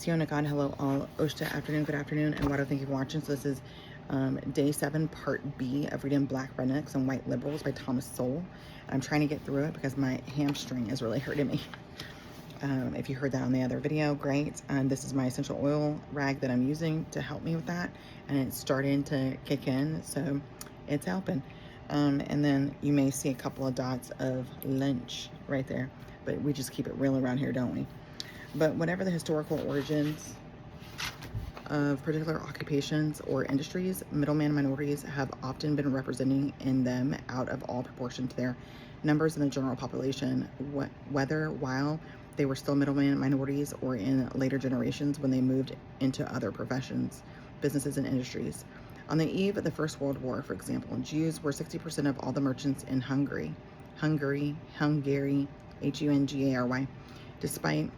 Siona God, hello all. Oshta, afternoon, good afternoon, and Wado, thank you for watching. So this is day 7, part B of reading Black Rednecks and White Liberals by Thomas Sowell. I'm trying to get through it because my hamstring is really hurting me. If you heard that on the other video, great. This is my essential oil rag that I'm using to help me with that, and it's starting to kick in, so it's helping. And then you may see a couple of dots of lunch right there, but we just keep it real around here, don't we? But whatever the historical origins of particular occupations or industries, middleman minorities have often been representing in them out of all proportion to their numbers in the general population, whether while they were still middleman minorities or in later generations when they moved into other professions, businesses, and industries. On the eve of the First World War, for example, Jews were 60% of all the merchants in Hungary, Hungary, Hungary, despite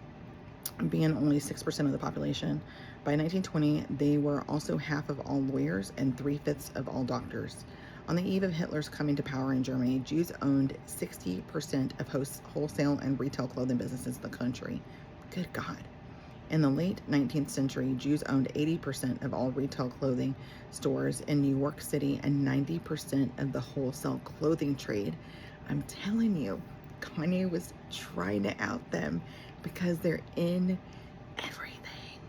being only 6% of the population. By 1920, they were also half of all lawyers and 3/5 of all doctors. On the eve of Hitler's coming to power in Germany, Jews owned 60% of wholesale and retail clothing businesses in the country. Good God. In the late 19th century, Jews owned 80% of all retail clothing stores in New York City and 90% of the wholesale clothing trade. I'm telling you, Kanye was trying to out them because they're in everything,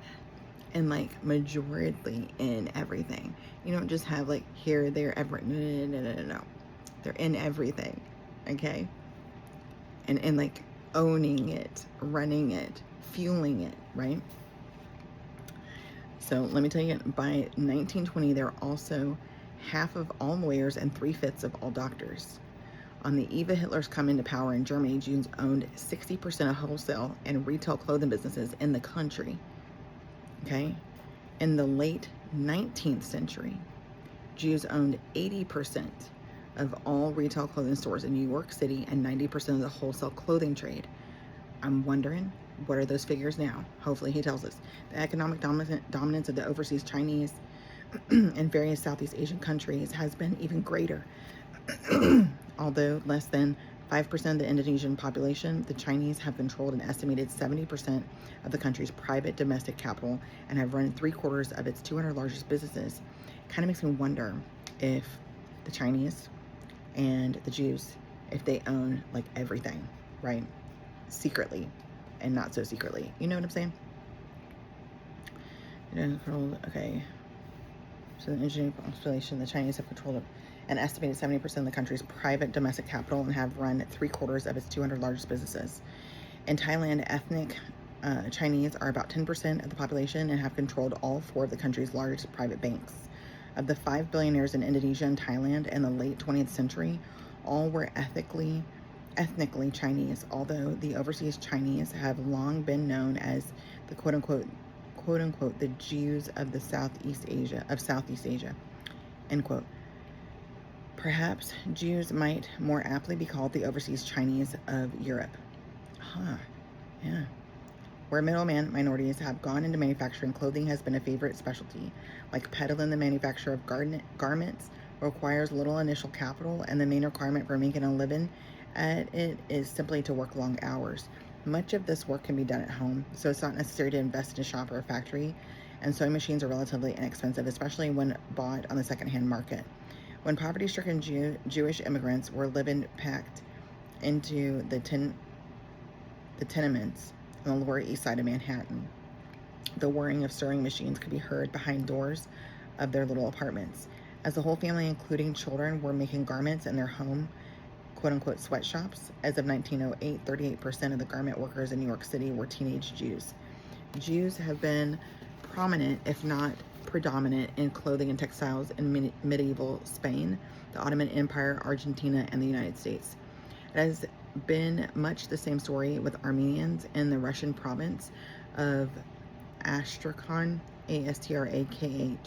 and like majority in everything. You don't just have like here, there, ever. No. They're in everything, okay? And like owning it, running it, fueling it, right? So let me tell you, by 1920, they're also half of all lawyers and 3/5 of all doctors. On the eve of Hitler's coming to power in Germany, Jews owned 60% of wholesale and retail clothing businesses in the country. Okay? In the late 19th century, Jews owned 80% of all retail clothing stores in New York City and 90% of the wholesale clothing trade. I'm wondering, what are those figures now? Hopefully he tells us. The economic dominance of the overseas Chinese in various Southeast Asian countries has been even greater. Although less than 5% of the Indonesian population, the Chinese have controlled an estimated 70% of the country's private domestic capital and have run 3/4 of its 200 largest businesses. Kind of makes me wonder if the Chinese and the Jews, if they own like everything, right? Secretly and not so secretly. You know what I'm saying? Okay. So the engineering population, the Chinese have controlled an estimated 70% of the country's private domestic capital and have run 3/4 of its 200 largest businesses. In Thailand, ethnic Chinese are about 10% of the population and have controlled all 4 of the country's largest private banks. Of the 5 billionaires in Indonesia and Thailand in the late 20th century, all were ethnically Chinese, although the overseas Chinese have long been known as the quote unquote the Jews of the Southeast Asia, end quote. Perhaps Jews might more aptly be called the overseas Chinese of Europe. Yeah. Where middleman minorities have gone into manufacturing, clothing has been a favorite specialty. Like peddling, the manufacture of garments requires little initial capital, and the main requirement for making a living at it is simply to work long hours. Much of this work can be done at home, so it's not necessary to invest in a shop or a factory, and sewing machines are relatively inexpensive, especially when bought on the secondhand market. When poverty-stricken Jewish immigrants were living packed into the tenements on the Lower East Side of Manhattan, the whirring of sewing machines could be heard behind doors of their little apartments. As the whole family, including children, were making garments in their home, quote-unquote sweatshops, as of 1908, 38% of the garment workers in New York City were teenage Jews. Jews have been prominent, if not predominant, in clothing and textiles in medieval Spain, the Ottoman Empire, Argentina, and the United States. It has been much the same story with Armenians in the Russian province of Astrakhan, Astrakhan.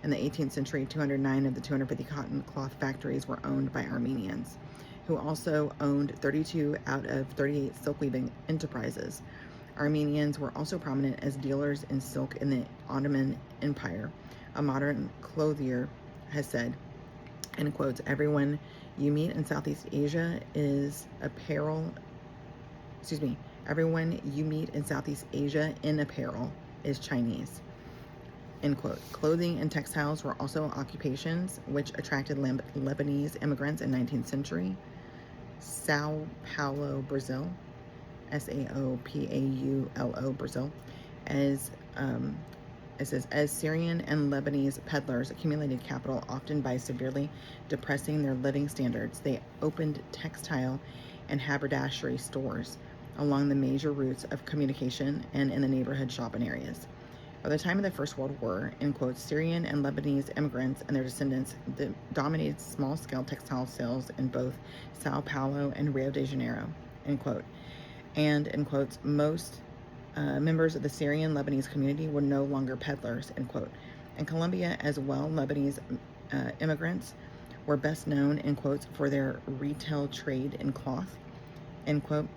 In the 18th century, 209 of the 250 cotton cloth factories were owned by Armenians, who also owned 32 out of 38 silk weaving enterprises. Armenians were also prominent as dealers in silk in the Ottoman Empire. A modern clothier has said, end quotes, everyone you meet in Southeast Asia is Everyone you meet in Southeast Asia in apparel is Chinese, end quote. Clothing and textiles were also occupations which attracted Lebanese immigrants in 19th century. Sao Paulo, Brazil, Saopaulo, Brazil, as it says, as Syrian and Lebanese peddlers accumulated capital, often by severely depressing their living standards, they opened textile and haberdashery stores along the major routes of communication and in the neighborhood shopping areas. By the time of the First World War, in quotes, Syrian and Lebanese immigrants and their descendants dominated small-scale textile sales in both Sao Paulo and Rio de Janeiro, end quote. And, in quotes, most members of the Syrian Lebanese community were no longer peddlers, end quote. In Colombia as well, Lebanese immigrants were best known, in quotes, for their retail trade in cloth, end quote.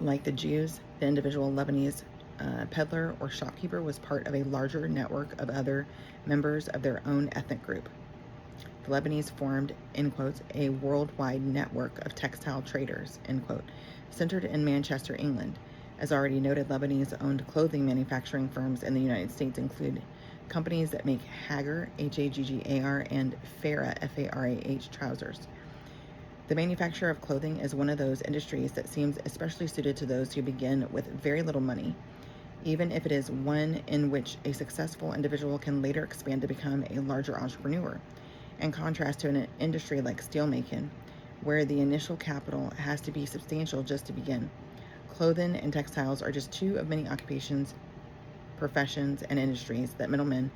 Like the Jews, the individual Lebanese peddler or shopkeeper was part of a larger network of other members of their own ethnic group. The Lebanese formed, in quotes, a worldwide network of textile traders, end quote, centered in Manchester, England. As already noted, Lebanese-owned clothing manufacturing firms in the United States include companies that make HAGGAR, Haggar, and FARAH, Farah, trousers. The manufacture of clothing is one of those industries that seems especially suited to those who begin with very little money, even if it is one in which a successful individual can later expand to become a larger entrepreneur, in contrast to an industry like steelmaking, where the initial capital has to be substantial just to begin. Clothing and textiles are just two of many occupations, professions, and industries that middleman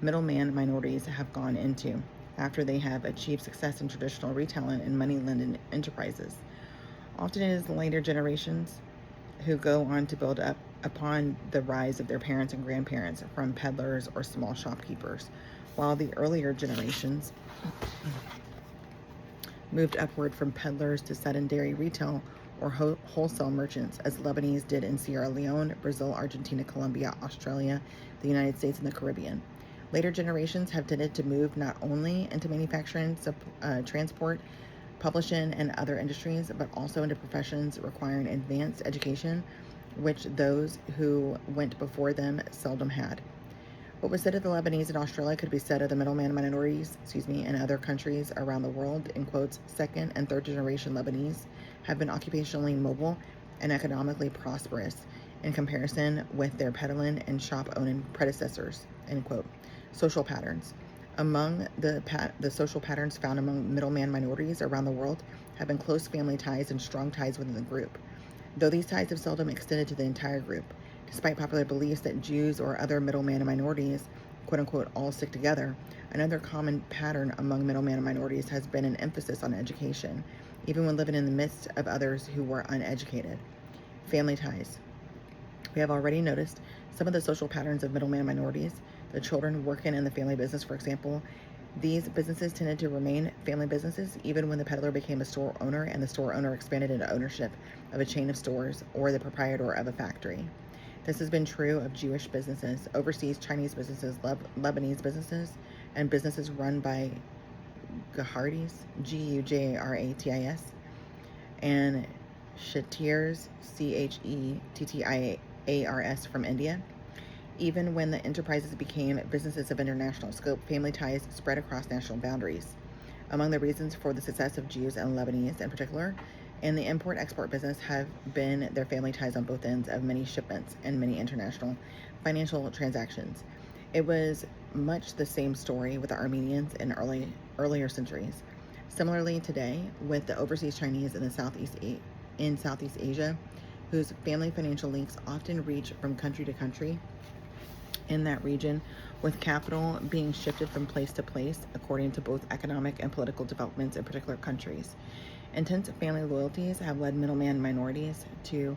minorities have gone into after they have achieved success in traditional retail and money-lending enterprises. Often it is the later generations who go on to build up upon the rise of their parents and grandparents from peddlers or small shopkeepers, while the earlier generations moved upward from peddlers to sedentary retail or wholesale merchants, as Lebanese did in Sierra Leone, Brazil, Argentina, Colombia, Australia, the United States, and the Caribbean. Later generations have tended to move not only into manufacturing, transport, publishing, and other industries, but also into professions requiring advanced education, which those who went before them seldom had. What was said of the Lebanese in Australia could be said of the middleman minorities, in other countries around the world. In quotes, second and third generation Lebanese have been occupationally mobile and economically prosperous in comparison with their peddling and shop-owning predecessors, end quote. Social patterns. Among the social patterns found among middleman minorities around the world have been close family ties and strong ties within the group, though these ties have seldom extended to the entire group. Despite popular beliefs that Jews or other middleman minorities, quote-unquote, all stick together, another common pattern among middleman minorities has been an emphasis on education, even when living in the midst of others who were uneducated. Family ties. We have already noticed some of the social patterns of middleman minorities. The children working in the family business, for example, these businesses tended to remain family businesses even when the peddler became a store owner and the store owner expanded into ownership of a chain of stores or the proprietor of a factory. This has been true of Jewish businesses, overseas Chinese businesses, Lebanese businesses, and businesses run by Gujaratis, Gujaratis, and Shettirs, Chettars from India. Even when the enterprises became businesses of international scope, family ties spread across national boundaries. Among the reasons for the success of Jews and Lebanese in particular in the import-export business have been their family ties on both ends of many shipments and many international financial transactions. It was much the same story with the Armenians in earlier centuries. Similarly today, with the overseas Chinese in Southeast Asia, whose family financial links often reach from country to country in that region, with capital being shifted from place to place according to both economic and political developments in particular countries. Intense family loyalties have led middleman minorities to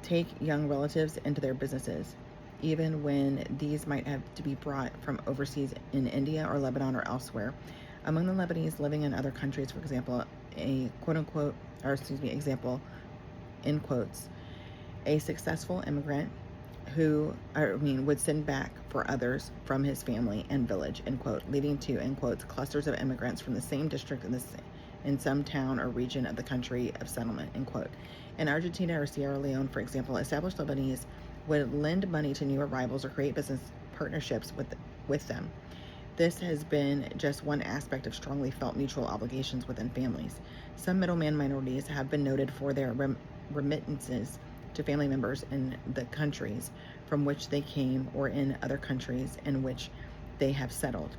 take young relatives into their businesses, even when these might have to be brought from overseas in India or Lebanon or elsewhere. Among the Lebanese living in other countries, for example, example, in quotes, a successful immigrant would send back for others from his family and village, end quote, leading to, end quotes, clusters of immigrants from the same district in some town or region of the country of settlement, end quote. In Argentina or Sierra Leone, for example, established Lebanese would lend money to new arrivals or create business partnerships with them. This has been just one aspect of strongly felt mutual obligations within families. Some middleman minorities have been noted for their remittances to family members in the countries from which they came or in other countries in which they have settled.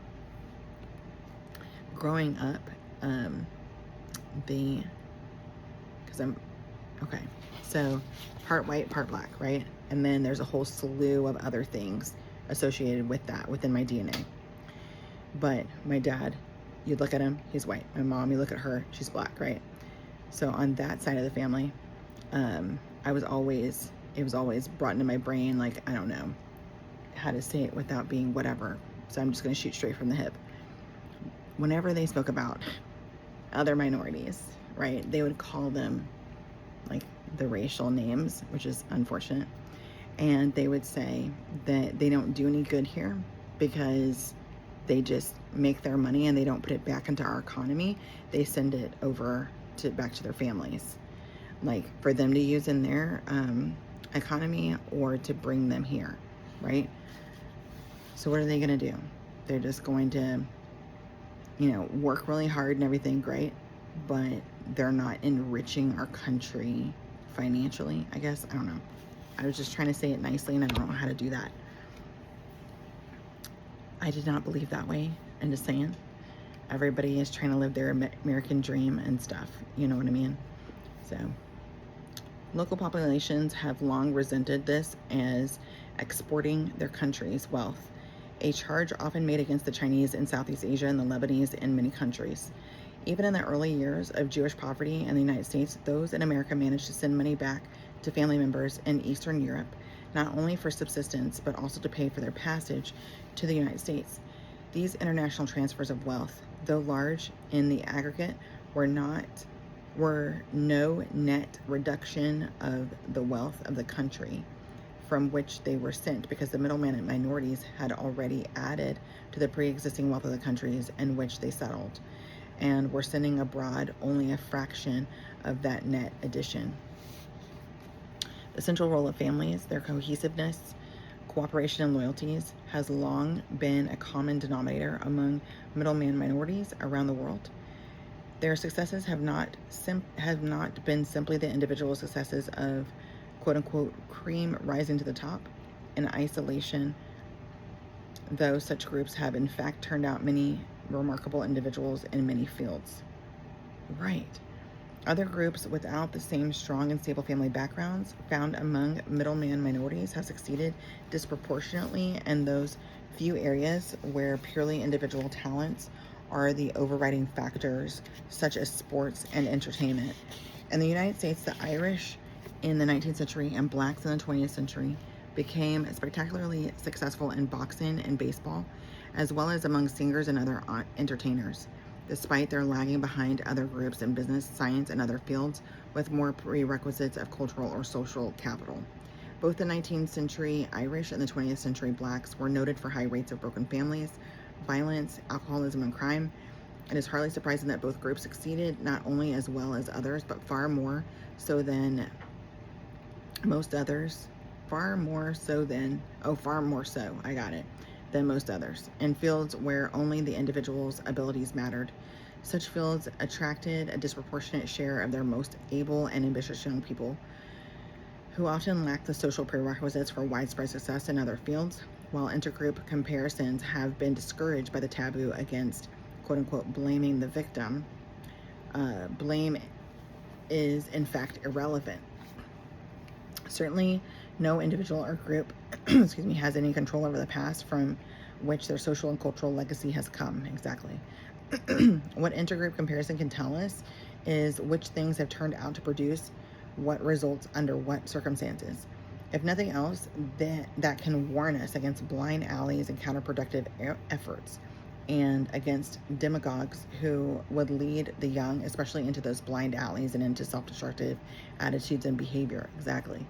Growing up, so part white, part black, right? And then there's a whole slew of other things associated with that within my DNA. But my dad, you'd look at him, he's white. My mom, you look at her, she's black, right? So on that side of the family, it was always brought into my brain, like, I don't know how to say it without being whatever. So I'm just going to shoot straight from the hip. Whenever they spoke about other minorities, right, they would call them like the racial names, which is unfortunate. And they would say that they don't do any good here because they just make their money and they don't put it back into our economy. They send it over back to their families, like for them to use in their economy or to bring them here, right? So what are they going to do? They're just going to, work really hard and everything, great, but they're not enriching our country financially, I guess. I don't know. I was just trying to say it nicely and I don't know how to do that. I did not believe that way. I'm just saying. Everybody is trying to live their American dream and stuff. You know what I mean? So, local populations have long resented this as exporting their country's wealth, a charge often made against the Chinese in Southeast Asia and the Lebanese in many countries. Even in the early years of Jewish poverty in the United States, those in America managed to send money back to family members in Eastern Europe, not only for subsistence, but also to pay for their passage to the United States. These international transfers of wealth, though large in the aggregate, were no net reduction of the wealth of the country from which they were sent, because the middlemen and minorities had already added to the pre-existing wealth of the countries in which they settled, and were sending abroad only a fraction of that net addition. The central role of families, their cohesiveness, cooperation, and loyalties has long been a common denominator among middleman minorities around the world. Their successes have not been simply the individual successes of quote-unquote cream rising to the top in isolation, though such groups have in fact turned out many remarkable individuals in many fields. Right. Other groups without the same strong and stable family backgrounds found among middleman minorities have succeeded disproportionately in those few areas where purely individual talents are the overriding factors, such as sports and entertainment. In the United States, the Irish in the 19th century and blacks in the 20th century became spectacularly successful in boxing and baseball, as well as among singers and other entertainers, despite their lagging behind other groups in business, science, and other fields with more prerequisites of cultural or social capital. Both the 19th century Irish and the 20th century blacks were noted for high rates of broken families, violence, alcoholism, and crime. It is hardly surprising that both groups succeeded not only as well as others, but far more so than most others, than most others, in fields where only the individual's abilities mattered. Such fields attracted a disproportionate share of their most able and ambitious young people, who often lack the social prerequisites for widespread success in other fields, while intergroup comparisons have been discouraged by the taboo against, quote-unquote, blaming the victim. Blame is, in fact, irrelevant. Certainly, no individual or group has any control over the past from which their social and cultural legacy has come. Exactly. What intergroup comparison can tell us is which things have turned out to produce what results under what circumstances. If nothing else, that can warn us against blind alleys and counterproductive efforts, and against demagogues who would lead the young, especially into those blind alleys and into self-destructive attitudes and behavior. Exactly.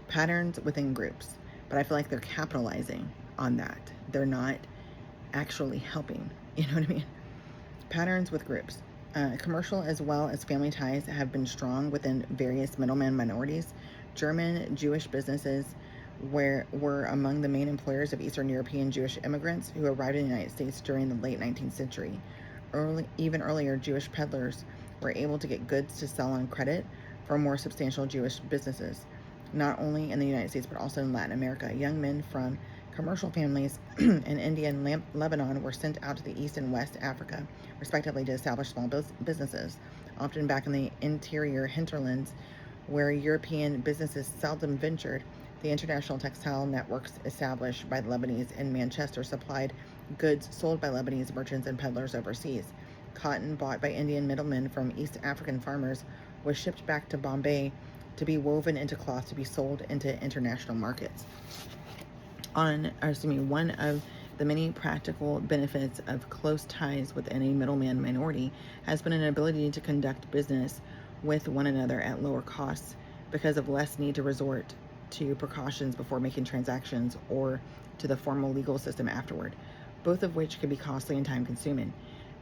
Patterns within groups. But I feel like they're capitalizing on that. They're not actually helping. You know what I mean? Patterns with groups. Commercial as well as family ties have been strong within various middleman minorities. German Jewish businesses were among the main employers of Eastern European Jewish immigrants who arrived in the United States during the late 19th century. Even earlier, Jewish peddlers were able to get goods to sell on credit for more substantial Jewish businesses, not only in the United States but also in Latin America. Young men from commercial families in India and Lebanon were sent out to the East and West Africa, respectively, to establish small businesses, often back in the interior hinterlands where European businesses seldom ventured. The international textile networks established by the Lebanese in Manchester supplied goods sold by Lebanese merchants and peddlers overseas. Cotton bought by Indian middlemen from East African farmers was shipped back to Bombay to be woven into cloth to be sold into international markets. One of the many practical benefits of close ties within a middleman minority has been an ability to conduct business with one another at lower costs because of less need to resort to precautions before making transactions or to the formal legal system afterward, both of which can be costly and time-consuming.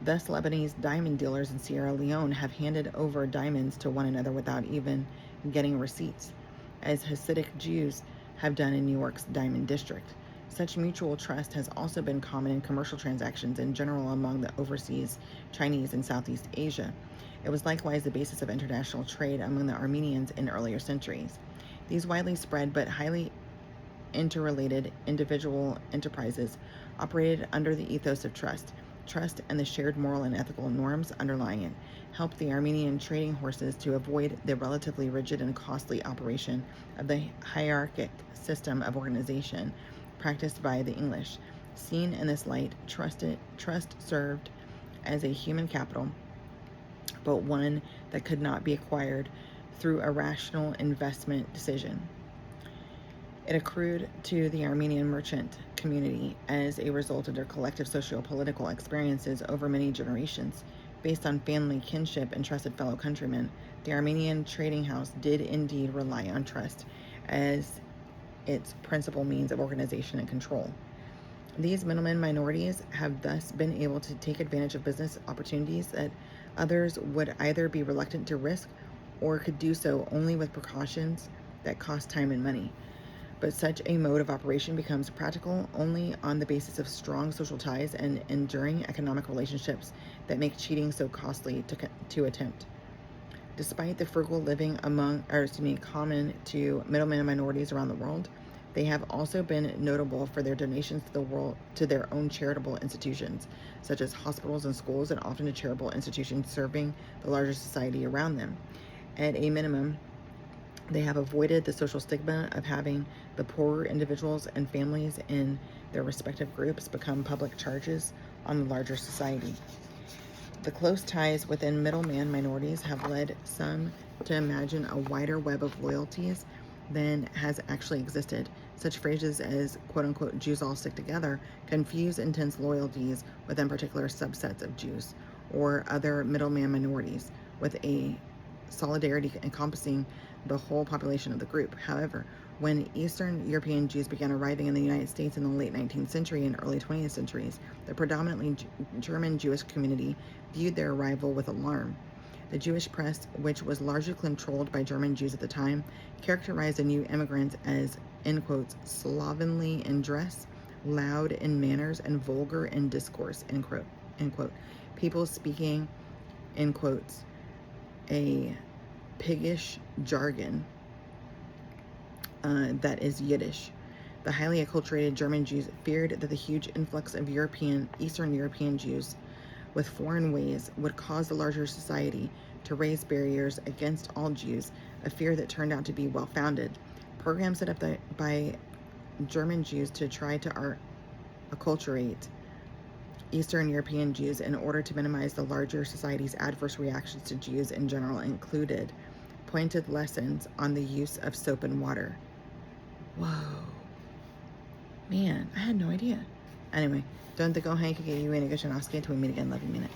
Thus, Lebanese diamond dealers in Sierra Leone have handed over diamonds to one another without even getting receipts, as Hasidic Jews have done in New York's Diamond District. Such mutual trust has also been common in commercial transactions in general among the overseas Chinese and Southeast Asia. It was likewise the basis of international trade among the Armenians in earlier centuries. These widely spread but highly interrelated individual enterprises operated under the ethos of trust. Trust and the shared moral and ethical norms underlying it helped the Armenian trading horses to avoid the relatively rigid and costly operation of the hierarchic system of organization practiced by the English. Seen in this light, trust served as a human capital, but one that could not be acquired through a rational investment decision. It accrued to the Armenian merchant community as a result of their collective socio-political experiences over many generations. Based on family kinship and trusted fellow countrymen, the Armenian trading house did indeed rely on trust as its principal means of organization and control. These middlemen minorities have thus been able to take advantage of business opportunities that others would either be reluctant to risk or could do so only with precautions that cost time and money. But such a mode of operation becomes practical only on the basis of strong social ties and enduring economic relationships that make cheating so costly to attempt. Despite the frugal living common to middleman minorities around the world, they have also been notable for their donations to their own charitable institutions, such as hospitals and schools, and often to charitable institutions serving the larger society around them. At a minimum, they have avoided the social stigma of having the poorer individuals and families in their respective groups become public charges on the larger society. The close ties within middleman minorities have led some to imagine a wider web of loyalties than has actually existed. Such phrases as quote-unquote Jews all stick together confuse intense loyalties within particular subsets of Jews or other middleman minorities with a solidarity encompassing the whole population of the group. However, when Eastern European Jews began arriving in the United States in the late 19th century and early 20th centuries, the predominantly German Jewish community viewed their arrival with alarm. The Jewish press, which was largely controlled by German Jews at the time, characterized the new immigrants as, in quotes, slovenly in dress, loud in manners, and vulgar in discourse, end quote. People speaking, in quotes, a piggish jargon that is Yiddish. The highly acculturated German Jews feared that the huge influx of Eastern European Jews with foreign ways would cause the larger society to raise barriers against all Jews, a fear that turned out to be well-founded. Programs set up by German Jews to try to acculturate Eastern European Jews in order to minimize the larger society's adverse reactions to Jews in general included pointed lessons on the use of soap and water. Whoa. Man, I had no idea. Anyway, don't go Hank again. You ain't a good to we meet again. Love you, minute.